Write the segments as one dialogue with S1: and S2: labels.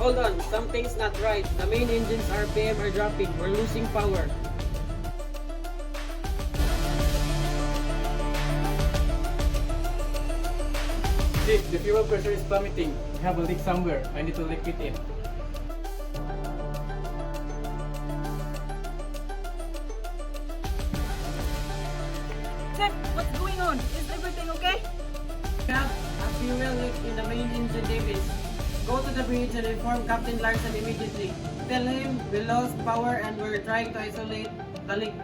S1: Hold on, something's not right. The main engine's RPM are dropping. We're losing power.
S2: Chief, the fuel pressure is plummeting. We have a leak somewhere. I need to liquid it.
S3: Chef, what's going on? Is everything okay?
S1: We have a fuel leak in the main engine, Davis. Go to the bridge and inform Captain Larson immediately. Tell him we lost power and we're trying to isolate the leak.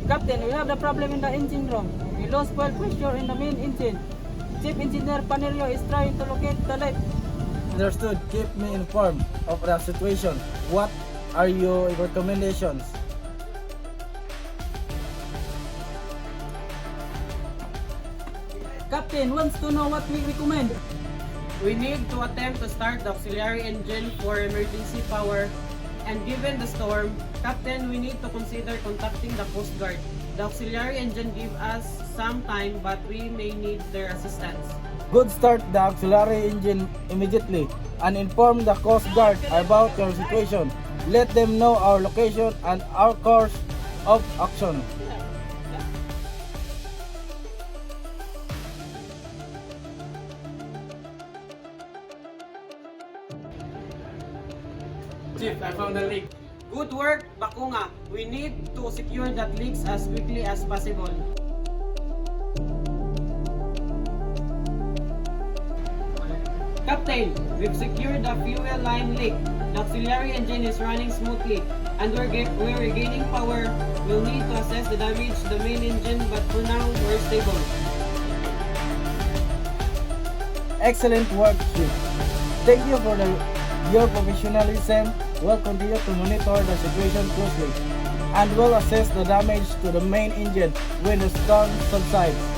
S3: Captain, we have the problem in the engine room. We lost fuel pressure in the main engine. Chief Engineer Panerio is trying to locate the leak.
S4: Understood. Keep me informed of the situation. What are your recommendations?
S3: Captain wants to know what we recommend.
S1: We need to attempt to start the auxiliary engine for emergency power. And given the storm, Captain, we need to consider contacting the Coast Guard. The auxiliary engine give us some time, but we may need their assistance.
S4: Good, start the auxiliary engine immediately and inform the Coast Guard about your situation. Let them know our location and our course of action.
S2: Chief, I found the leak.
S1: Good work, Bakunga. We need to secure that leaks as quickly as possible. Captain, we've secured the fuel line leak. The auxiliary engine is running smoothly, and we're regaining power. We'll need to assess the damage to the main engine, but for now, we're stable.
S4: Excellent work, Chief. Thank you for your professionalism. We'll continue to monitor the situation closely and will assess the damage to the main engine when the storm subsides.